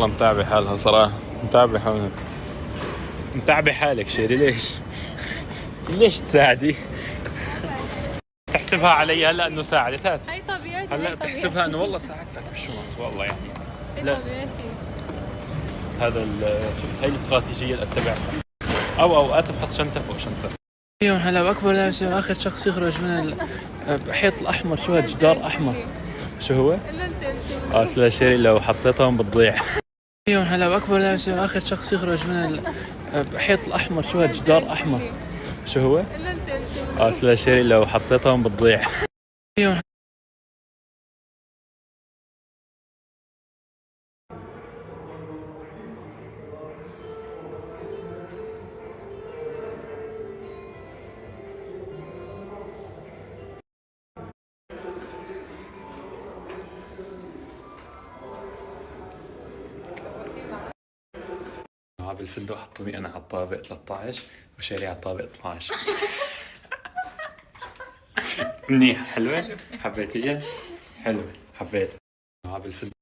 والله متعبة حالها صراحة، متعبة حالها. متعبة حالك شيري، ليش تساعدي؟ تحسبها علي هلا انه ساعدتها؟ هاي طبيعتي. هلا تحسبها انه والله ساعدتك بالشنط والله يعني. هاي طبيعتي. هذا هاي الاستراتيجية اللي اتبعها. او اوقات بحط شنطة فوق شنطة. هلا باكبر اخر شخص يخرج من الحيط الاحمر. شو هذا جدار احمر؟ شو هو؟ قالت له شيري لو حطيتهم بتضيع. هلا باكبر اخر شخص يخرج من الحيط الاحمر. شو هذا جدار احمر؟ شو هو؟ قالت له شيري لو حطيتهم بتضيع. بالفندق حطوني انا على الطابق 13 وشيري على الطابق 12. منيح، حلوة؟ حبيتيها؟ حلوة، حبيتها. بالفندق